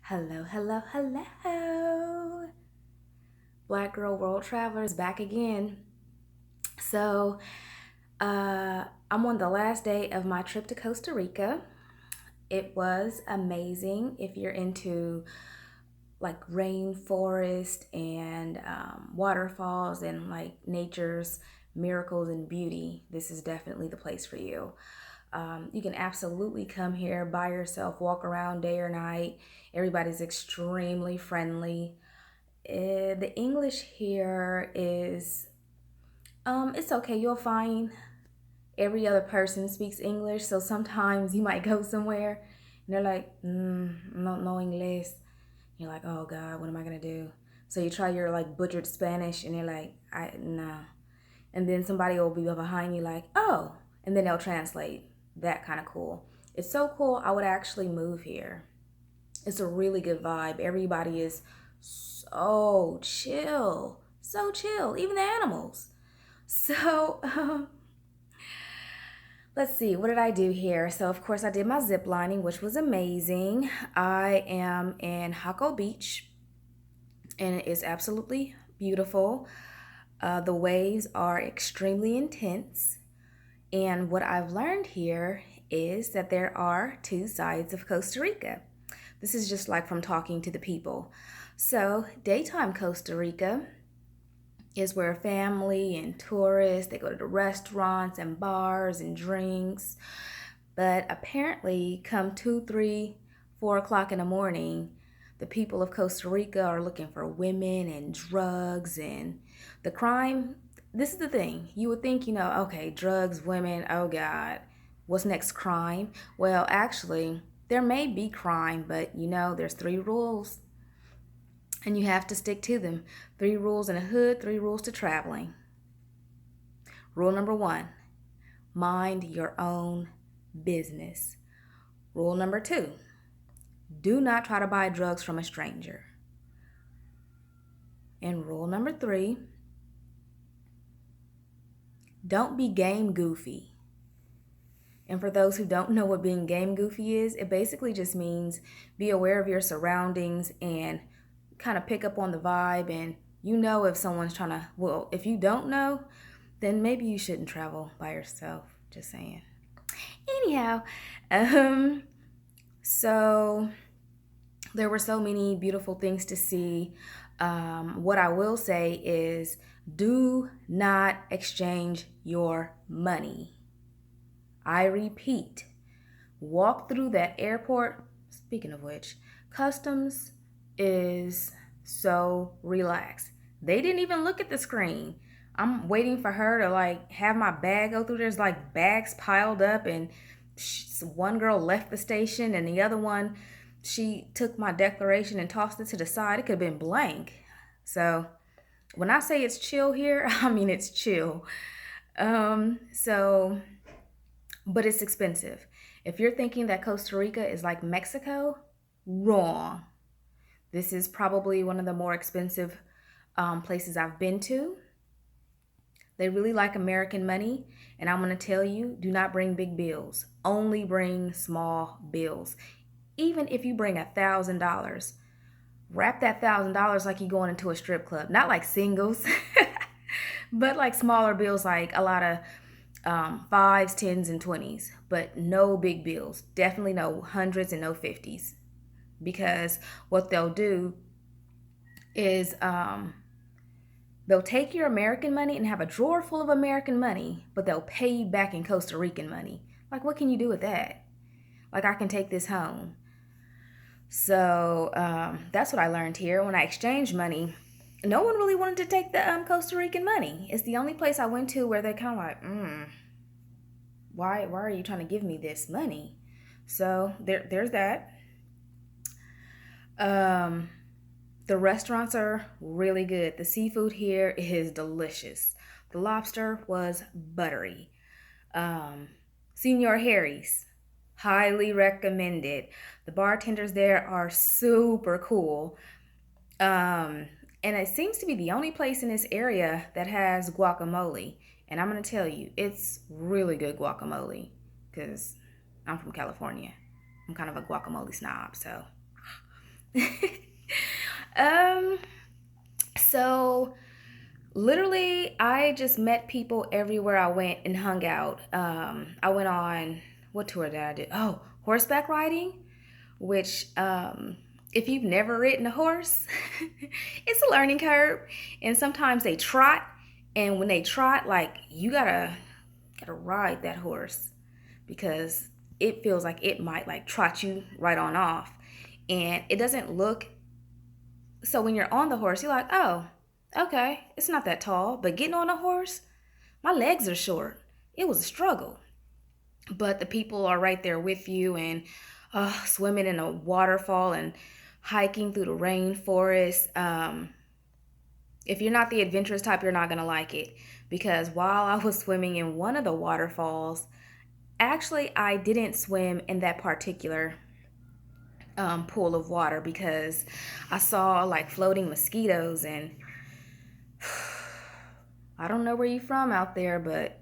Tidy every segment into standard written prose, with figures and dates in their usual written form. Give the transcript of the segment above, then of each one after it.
Hello, hello, hello. Black Girl World Travelers back again. So, I'm on the last day of my trip to Costa Rica. It was amazing. If you're into like rainforest and waterfalls and like nature's miracles and beauty, this is definitely the place for you. You can absolutely come here by yourself, walk around day or night. Everybody's extremely friendly. The English here is, it's okay. You'll find every other person speaks English. So sometimes you might go somewhere and they're like, no English. You're like, oh God, what am I gonna do? So you try your like butchered Spanish and they're like, no. And then somebody will be behind you like, oh, and then they'll translate. That kind of cool. It's so cool. I would actually move here. It's a really good vibe. Everybody is so chill. So chill. Even the animals. So, let's see. What did I do here? So, of course, I did my zip lining, which was amazing. I am in Jaco Beach, and it is absolutely beautiful. The waves are extremely intense. And what I've learned here is that there are two sides of Costa Rica. This is just like from talking to the people. So, daytime Costa Rica is where family and tourists, they go to the restaurants and bars and drinks. But apparently, come 2, 3, 4 o'clock in the morning, the people of Costa Rica are looking for women and drugs and the crime. This is the thing. You would think, okay, drugs, women, oh God, what's next? Crime. Well, actually, there may be crime, but there's three rules and you have to stick to them. Three rules in a hood, three rules to traveling. Rule number one, mind your own business. Rule number two, do not try to buy drugs from a stranger. And rule number three, don't be game goofy. And for those who don't know what being game goofy is, it basically just means be aware of your surroundings and kind of pick up on the vibe. And if someone's trying to, well, if you don't know, then maybe you shouldn't travel by yourself. Just saying. Anyhow, so there were so many beautiful things to see. What I will say is do not exchange your money. I repeat, walk through that airport. Speaking of which, customs is so relaxed. They didn't even look at the screen. I'm waiting for her to like have my bag go through. There's like bags piled up, and one girl left the station, and the other one, she took my declaration and tossed it to the side. It could have been blank. So when I say it's chill here, I mean it's chill. So, but it's expensive. If you're thinking that Costa Rica is like Mexico, wrong. This is probably one of the more expensive places I've been to. They really like American money, and I'm going to tell you, do not bring big bills. Only bring small bills. Even if you bring $1,000, wrap that $1,000 like you're going into a strip club. Not like singles, but like smaller bills, like a lot of fives, tens, and 20s, but no big bills. Definitely no hundreds and no 50s, because what they'll do is they'll take your American money and have a drawer full of American money, but they'll pay you back in Costa Rican money. Like, what can you do with that? Like, I can take this home. So that's what I learned here. When I exchanged money, no one really wanted to take the Costa Rican money. It's the only place I went to where they're kind of like, why are you trying to give me this money? So there's that. The restaurants are really good. The seafood here is delicious. The lobster was buttery. Senor Harry's, highly recommended. The bartenders there are super cool. And it seems to be the only place in this area that has guacamole. And I'm going to tell you, it's really good guacamole because I'm from California. I'm kind of a guacamole snob, so um, so literally, I just met people everywhere I went and hung out. I went on, what tour did I do? Oh, horseback riding, which, if you've never ridden a horse, it's a learning curve. And sometimes they trot, and when they trot, like you gotta ride that horse because it feels like it might like trot you right on off, and it doesn't look so when you're on the horse, you're like, oh, okay, it's not that tall. But getting on a horse, my legs are short. It was a struggle. But the people are right there with you and swimming in a waterfall and hiking through the rainforest. If you're not the adventurous type, you're not going to like it. Because while I was swimming in one of the waterfalls, actually, I didn't swim in that particular pool of water because I saw like floating mosquitoes, and I don't know where you're from out there, but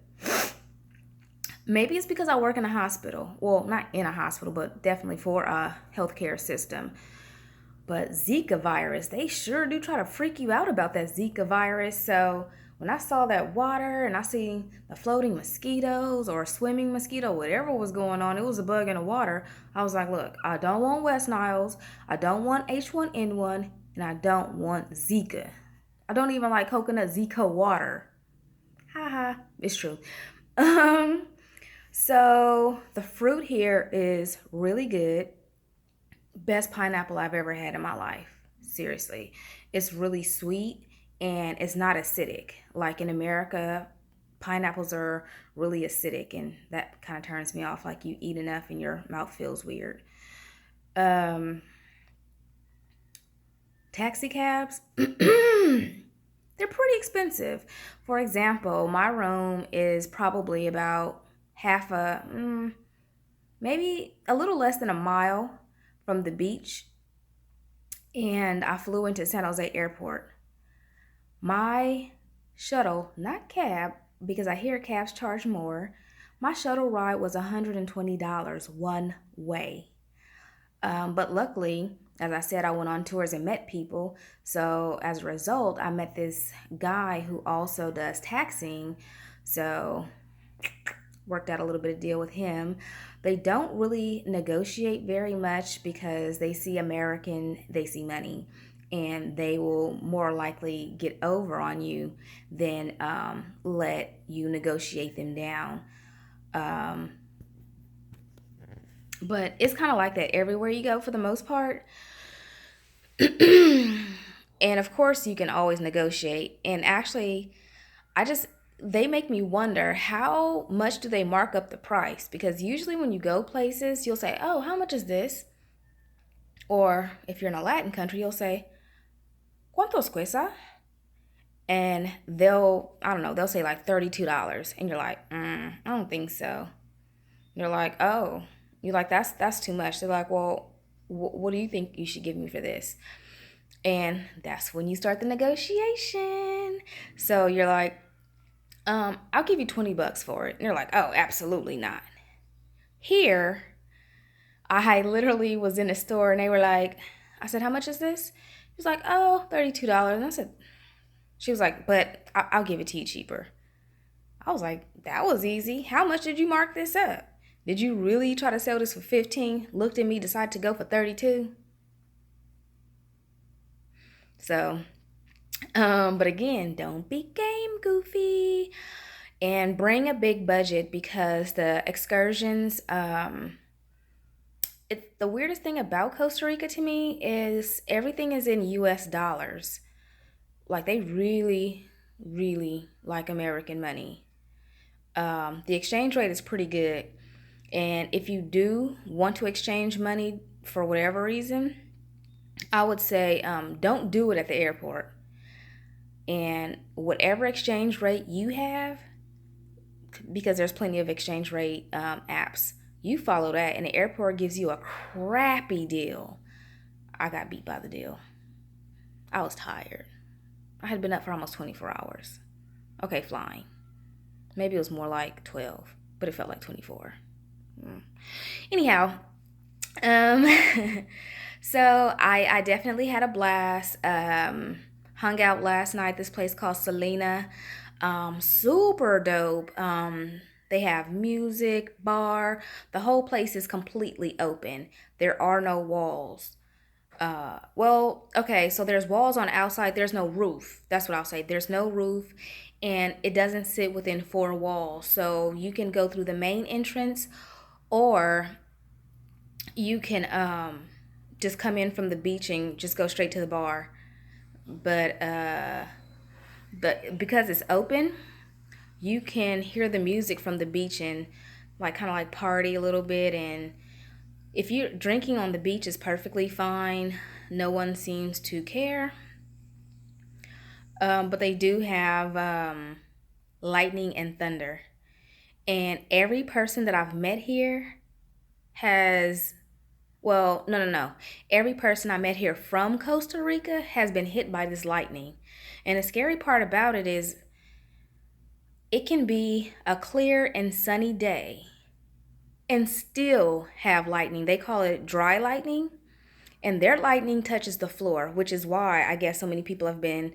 maybe it's because I work in a hospital. Well, not in a hospital, but definitely for a healthcare system. But Zika virus, they sure do try to freak you out about that Zika virus. So when I saw that water and I see the floating mosquitoes or a swimming mosquito, whatever was going on, it was a bug in the water. I was like, look, I don't want West Niles, I don't want H1N1, and I don't want Zika. I don't even like coconut Zika water. Haha, it's true. Um, so the fruit here is really good. Best pineapple I've ever had in my life. Seriously. It's really sweet and it's not acidic. Like in America, pineapples are really acidic and that kind of turns me off. Like you eat enough and your mouth feels weird. Um, Taxi cabs, they're pretty expensive. For example, my room is probably about maybe a little less than a mile from the beach, and I flew into San Jose Airport. My shuttle, not cab, because I hear cabs charge more, my shuttle ride was $120 one way. But luckily, as I said, I went on tours and met people. So as a result, I met this guy who also does taxing. So worked out a little bit of deal with him. They don't really negotiate very much because they see American, they see money, and they will more likely get over on you than let you negotiate them down. Um, but it's kind of like that everywhere you go for the most part. And of course, you can always negotiate. And actually, I just they make me wonder how much do they mark up the price? Because usually when you go places, you'll say, "Oh, how much is this?" Or if you're in a Latin country, you'll say, "¿Cuántos cuesta?" And I don't know, they'll say like $32, and you're like, I don't think so. You're like, oh, you're like that's too much. They're like, well, what do you think you should give me for this? And that's when you start the negotiation. So you're like, I'll give you $20 for it. And you're like, oh, absolutely not. Here, I literally was in a store and they were like, I said, how much is this? He was like, oh, $32. And I said, she was like, but I'll give it to you cheaper. I was like, that was easy. How much did you mark this up? Did you really try to sell this for 15? Looked at me, decided to go for 32? So, but again, don't be game goofy and bring a big budget because the excursions, the weirdest thing about Costa Rica to me is everything is in US dollars. Like they really, really like American money. The exchange rate is pretty good. And if you do want to exchange money for whatever reason, I would say don't do it at the airport. And whatever exchange rate you have, because there's plenty of exchange rate apps, you follow that, and the airport gives you a crappy deal. I got beat by the deal. I was tired. I had been up for almost 24 hours. Okay, flying. Maybe it was more like 12, but it felt like 24. Anyhow, So I definitely had a blast. Hung out last night. This place called Selena. Super dope. They have music, bar. The whole place is completely open. There are no walls. Well, okay, so there's walls on outside. There's no roof. That's what I'll say. There's no roof, and it doesn't sit within four walls. So you can go through the main entrance, or you can just come in from the beach and just go straight to the bar. But because it's open, you can hear the music from the beach and like kind of like party a little bit. And if you're drinking on the beach is perfectly fine. No one seems to care. But they do have lightning and thunder. And every person that I've met here has, well, no. Every person I met here from Costa Rica has been hit by this lightning. And the scary part about it is it can be a clear and sunny day and still have lightning. They call it dry lightning. And their lightning touches the floor, which is why I guess so many people have been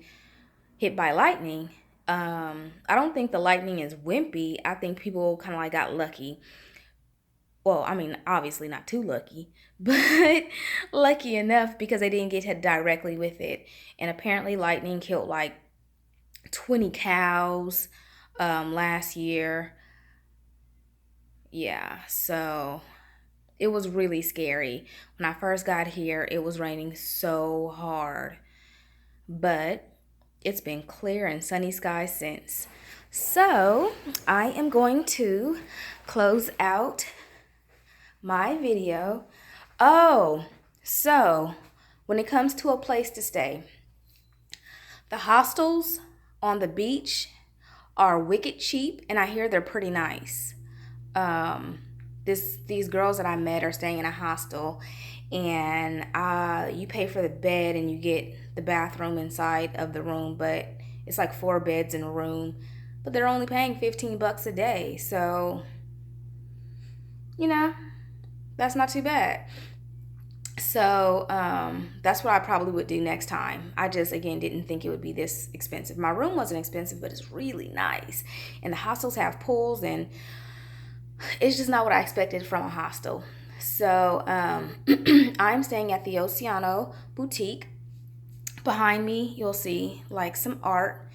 hit by lightning. I don't think the lightning is wimpy. I think people kind of like got lucky. Well, I mean, obviously not too lucky, but lucky enough because they didn't get hit directly with it. And apparently, lightning killed like 20 cows last year. Yeah, so it was really scary. When I first got here, it was raining so hard, but it's been clear and sunny skies since. So I am going to close out my video. Oh, so when it comes to a place to stay, the hostels on the beach are wicked cheap, and I hear they're pretty nice. Um, these girls that I met are staying in a hostel, and you pay for the bed and you get the bathroom inside of the room, but it's like four beds in a room, but they're only paying $15 a day, so you know that's not too bad. So that's what I probably would do next time. I just again didn't think it would be this expensive. My room wasn't expensive, but it's really nice, and the hostels have pools, and it's just not what I expected from a hostel. So I'm staying at the Oceano Boutique. Behind me, you'll see like some art.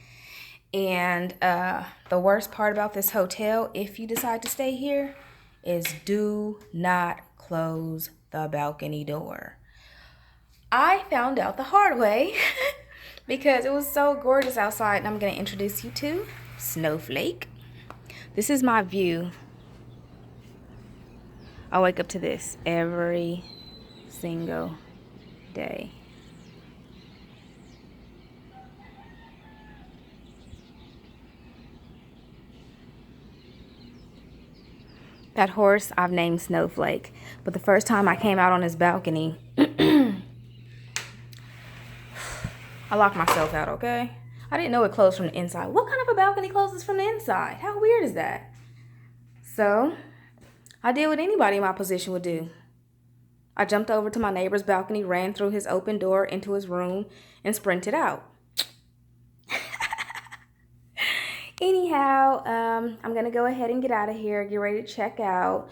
And the worst part about this hotel, if you decide to stay here, is do not close the balcony door. I found out the hard way because it was so gorgeous outside, and I'm going to introduce you to Snowflake. This is my view. I wake up to this every single day. That horse I've named Snowflake, but the first time I came out on his balcony, I locked myself out, okay? I didn't know it closed from the inside. What kind of a balcony closes from the inside? How weird is that? So, I did what anybody in my position would do. I jumped over to my neighbor's balcony, ran through his open door into his room, and sprinted out. Anyhow, I'm going to go ahead and get out of here, get ready to check out.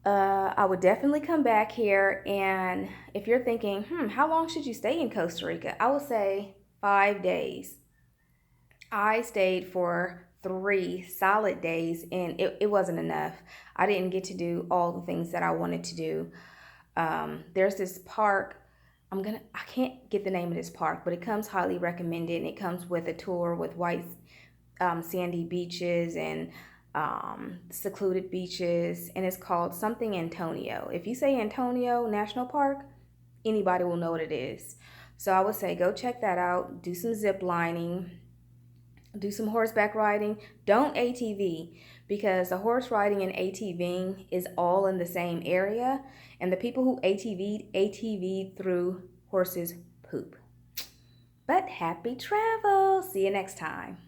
I would definitely come back here, and if you're thinking, how long should you stay in Costa Rica? I would say 5 days. I stayed for 3 solid days, and it wasn't enough. I didn't get to do all the things that I wanted to do. There's this park. I can't get the name of this park, but it comes highly recommended, and it comes with a tour with white sandy beaches and secluded beaches, and it's called something Antonio. If you say Antonio National Park, anybody will know what it is. So I would say go check that out, do some zip lining, do some horseback riding. Don't ATV, because the horse riding and ATVing is all in the same area, and the people who ATV'd through horses poop. But happy travel. See you next time.